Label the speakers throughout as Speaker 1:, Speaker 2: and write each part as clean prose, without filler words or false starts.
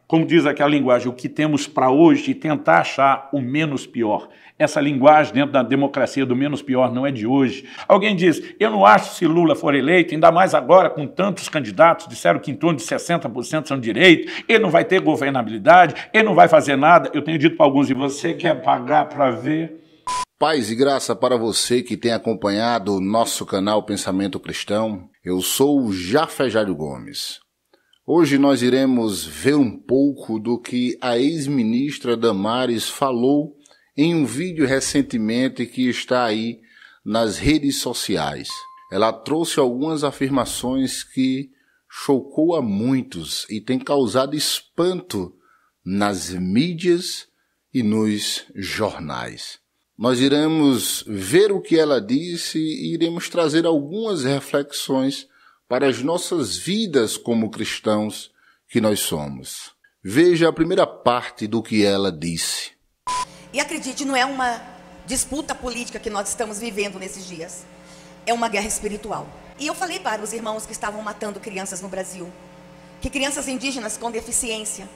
Speaker 1: como diz aquela linguagem, o que temos para hoje e tentar achar o menos pior. Essa linguagem dentro da democracia do menos pior não é de hoje. Alguém diz, eu não acho se Lula for eleito, ainda mais agora com tantos candidatos, disseram que em torno de 60% são de direita, ele não vai ter governabilidade, ele não vai fazer nada. Eu tenho dito para alguns, e você quer pagar para ver?
Speaker 2: Paz e graça para você que tem acompanhado o nosso canal Pensamento Cristão. Eu sou o Jafé Jário Gomes. Hoje nós iremos ver um pouco do que a ex-ministra Damares falou em um vídeo recentemente que está aí nas redes sociais. Ela trouxe algumas afirmações que chocou a muitos e tem causado espanto nas mídias e nos jornais. Nós iremos ver o que ela disse e iremos trazer algumas reflexões para as nossas vidas como cristãos que nós somos. Veja a primeira parte do que ela disse.
Speaker 3: E acredite, não é uma disputa política que nós estamos vivendo nesses dias. É uma guerra espiritual. E eu falei para os irmãos que estavam matando crianças no Brasil, que crianças indígenas com deficiência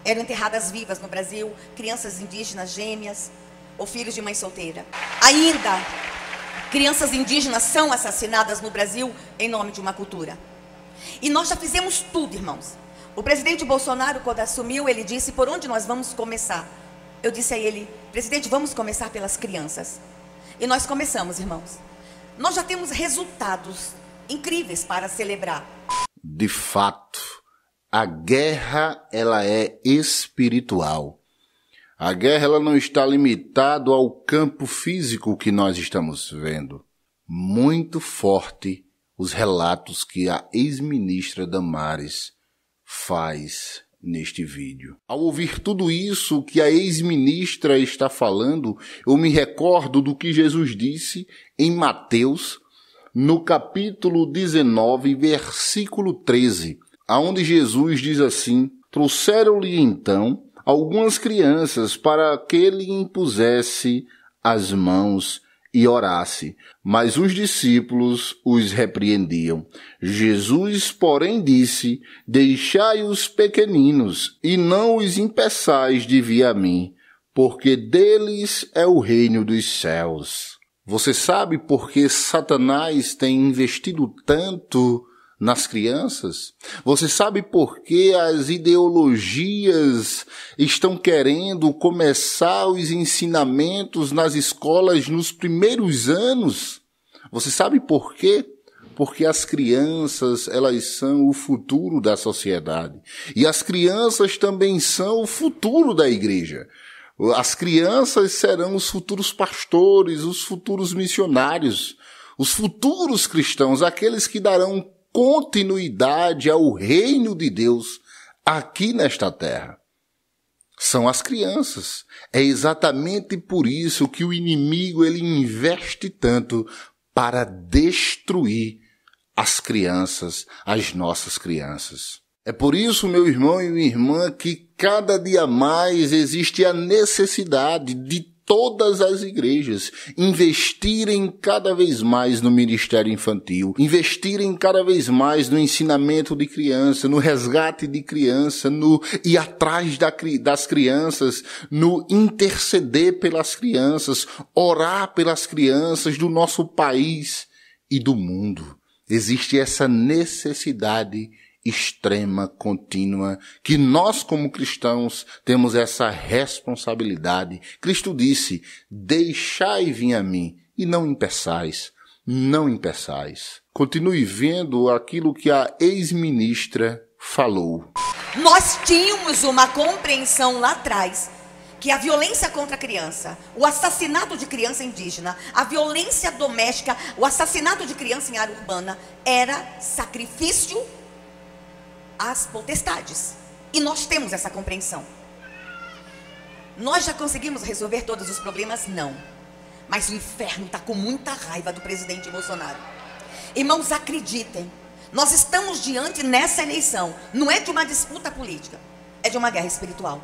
Speaker 3: eram enterradas vivas no Brasil, crianças indígenas gêmeas ou filhos de mãe solteira. Ainda crianças indígenas são assassinadas no Brasil em nome de uma cultura. E nós já fizemos tudo, irmãos. O presidente Bolsonaro, quando assumiu, ele disse, por onde nós vamos começar? Eu disse a ele, presidente, vamos começar pelas crianças. E nós começamos, irmãos. Nós já temos resultados incríveis para celebrar.
Speaker 2: De fato, a guerra ela é espiritual. A guerra ela não está limitada ao campo físico que nós estamos vendo. Muito forte os relatos que a ex-ministra Damares faz neste vídeo. Ao ouvir tudo isso que a ex-ministra está falando, eu me recordo do que Jesus disse em Mateus, no capítulo 19, versículo 13, aonde Jesus diz assim, trouxeram-lhe então algumas crianças para que ele impusesse as mãos e orasse. Mas os discípulos os repreendiam. Jesus, porém, disse, deixai os pequeninos e não os impeçais de vir a mim, porque deles é o reino dos céus. Você sabe por que Satanás tem investido tanto nas crianças? Você sabe por que as ideologias estão querendo começar os ensinamentos nas escolas nos primeiros anos? Você sabe por quê? Porque as crianças, elas são o futuro da sociedade. E as crianças também são o futuro da igreja. As crianças serão os futuros pastores, os futuros missionários, os futuros cristãos, aqueles que darão continuidade ao reino de Deus aqui nesta terra. São as crianças. É exatamente por isso que o inimigo ele investe tanto para destruir as crianças, as nossas crianças. É por isso, meu irmão e minha irmã, que cada dia mais existe a necessidade de todas as igrejas investirem cada vez mais no ministério infantil, investirem cada vez mais no ensinamento de criança, no resgate de criança, no ir atrás das crianças, no interceder pelas crianças, orar pelas crianças do nosso país e do mundo. Existe essa necessidade extrema, contínua, que nós como cristãos temos essa responsabilidade. Cristo disse, deixai vir a mim e não impeçais, não impeçais. Continue vendo aquilo que a ex-ministra falou.
Speaker 3: Nós tínhamos uma compreensão lá atrás que a violência contra a criança, o assassinato de criança indígena, a violência doméstica, o assassinato de criança em área urbana era sacrifício às potestades. E nós temos essa compreensão. Nós já conseguimos resolver todos os problemas? Não. Mas o inferno está com muita raiva do presidente Bolsonaro. Irmãos, acreditem, nós estamos diante nessa eleição, não é de uma disputa política, é de uma guerra espiritual.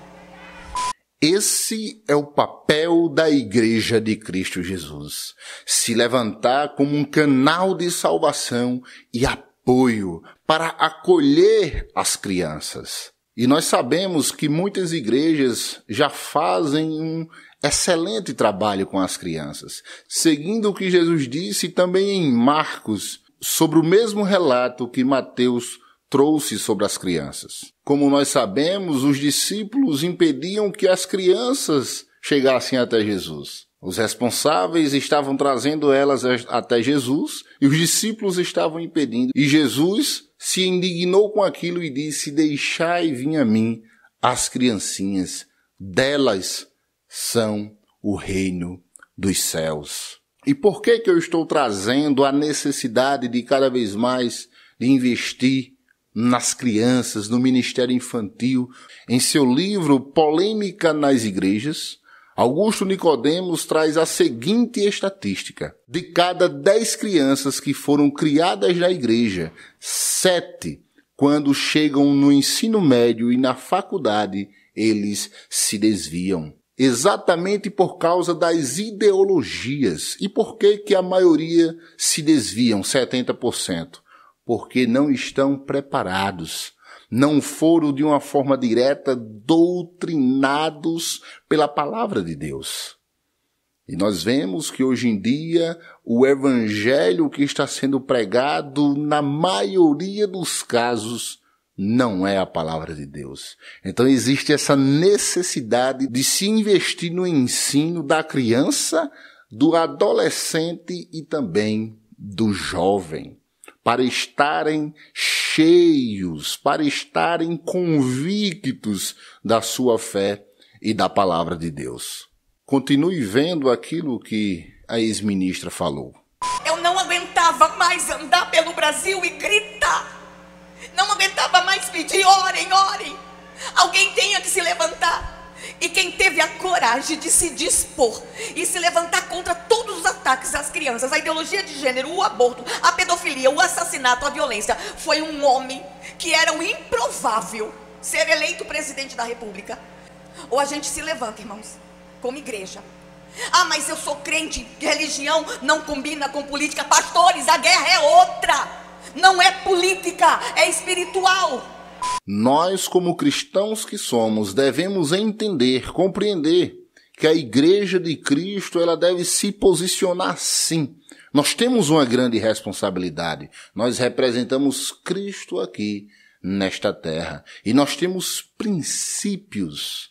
Speaker 2: Esse é o papel da Igreja de Cristo Jesus. Se levantar como um canal de salvação e apoio para acolher as crianças. E nós sabemos que muitas igrejas já fazem um excelente trabalho com as crianças, seguindo o que Jesus disse também em Marcos, sobre o mesmo relato que Mateus trouxe sobre as crianças. Como nós sabemos, os discípulos impediam que as crianças chegassem até Jesus. Os responsáveis estavam trazendo elas até Jesus e os discípulos estavam impedindo. E Jesus se indignou com aquilo e disse: deixai vir a mim as criancinhas, delas são o reino dos céus. E por que eu estou trazendo a necessidade de cada vez mais de investir nas crianças, no ministério infantil? Em seu livro Polêmica nas Igrejas, Augusto Nicodemos traz a seguinte estatística: de cada 10 crianças que foram criadas na igreja, 7, quando chegam no ensino médio e na faculdade, eles se desviam. Exatamente por causa das ideologias. E por que a maioria se desviam, 70%? Porque não estão preparados. Não foram de uma forma direta doutrinados pela palavra de Deus. E nós vemos que hoje em dia o evangelho que está sendo pregado, na maioria dos casos, não é a palavra de Deus. Então existe essa necessidade de se investir no ensino da criança, do adolescente e também do jovem, para estarem cheios, para estarem convictos da sua fé e da palavra de Deus. Continue vendo aquilo que a ex-ministra falou.
Speaker 3: Eu não aguentava mais andar pelo Brasil e gritar. Não aguentava mais pedir: orem, orem. Alguém tenha que se levantar. E quem teve a coragem de se dispor e se levantar contra todos os ataques às crianças, a ideologia de gênero, o aborto, a pedofilia, o assassinato, a violência, foi um homem que era o improvável ser eleito presidente da República. Ou a gente se levanta, irmãos, como igreja. Ah, mas eu sou crente, religião não combina com política. Pastores, a guerra é outra. Não é política, é espiritual.
Speaker 2: Nós, como cristãos que somos, devemos entender, compreender que a Igreja de Cristo, ela deve se posicionar sim. Nós temos uma grande responsabilidade. Nós representamos Cristo aqui nesta terra. E nós temos princípios.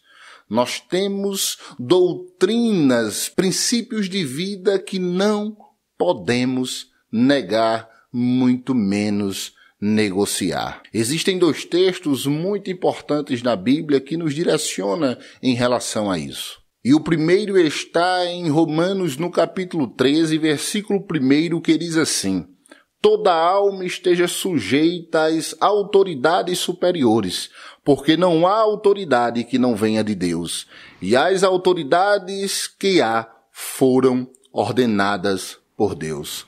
Speaker 2: Nós temos doutrinas, princípios de vida que não podemos negar, muito menos negociar. Existem 2 textos muito importantes na Bíblia que nos direcionam em relação a isso. E o primeiro está em Romanos, no capítulo 13, versículo 1, que diz assim: toda alma esteja sujeita às autoridades superiores, porque não há autoridade que não venha de Deus, e as autoridades que há foram ordenadas por Deus.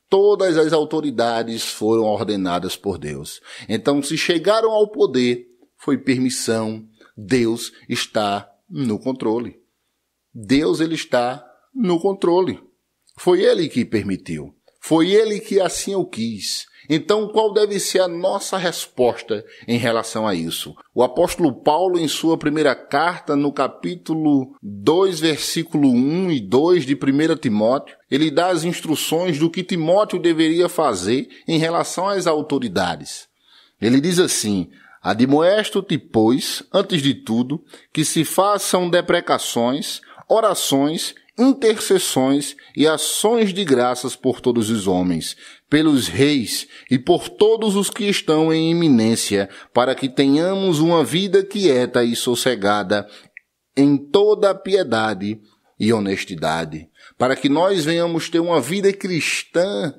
Speaker 2: Todas as autoridades foram ordenadas por Deus. Então, se chegaram ao poder, foi permissão. Deus está no controle. Deus, ele está no controle. Foi ele que permitiu. Foi ele que assim o quis. Então, qual deve ser a nossa resposta em relação a isso? O apóstolo Paulo, em sua primeira carta, no capítulo 2, versículo 1 e 2 de 1 Timóteo, ele dá as instruções do que Timóteo deveria fazer em relação às autoridades. Ele diz assim: admoesto-te, pois, antes de tudo, que se façam deprecações, orações, intercessões e ações de graças por todos os homens, pelos reis e por todos os que estão em eminência, para que tenhamos uma vida quieta e sossegada em toda a piedade e honestidade, para que nós venhamos ter uma vida cristã,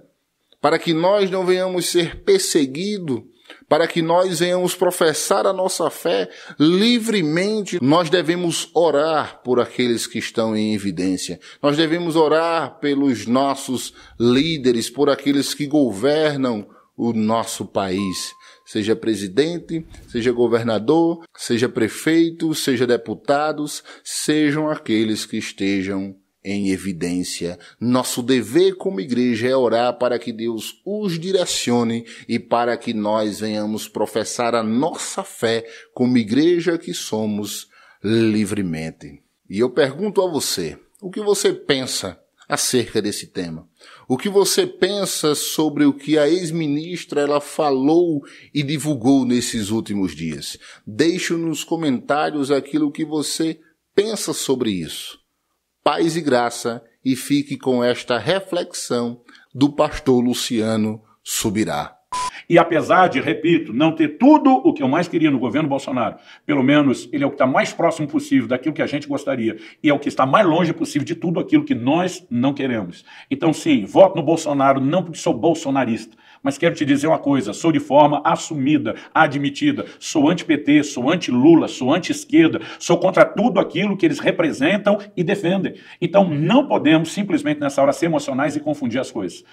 Speaker 2: para que nós não venhamos ser perseguidos, para que nós venhamos professar a nossa fé livremente. Nós devemos orar por aqueles que estão em evidência. Nós devemos orar pelos nossos líderes, por aqueles que governam o nosso país. Seja presidente, seja governador, seja prefeito, seja deputados, sejam aqueles que estejam em evidência. Nosso dever como igreja é orar para que Deus os direcione e para que nós venhamos professar a nossa fé como igreja que somos livremente. E eu pergunto a você, o que você pensa acerca desse tema? O que você pensa sobre o que a ex-ministra ela falou e divulgou nesses últimos dias? Deixe nos comentários aquilo que você pensa sobre isso. Paz e graça, e fique com esta reflexão do pastor Luciano Subirá.
Speaker 1: E apesar de, repito, não ter tudo o que eu mais queria no governo Bolsonaro, pelo menos ele é o que está mais próximo possível daquilo que a gente gostaria e é o que está mais longe possível de tudo aquilo que nós não queremos. Então, sim, voto no Bolsonaro não porque sou bolsonarista, mas quero te dizer uma coisa, sou de forma assumida, admitida, sou anti-PT, sou anti-Lula, sou anti-esquerda, sou contra tudo aquilo que eles representam e defendem. Então, não podemos simplesmente nessa hora ser emocionais e confundir as coisas.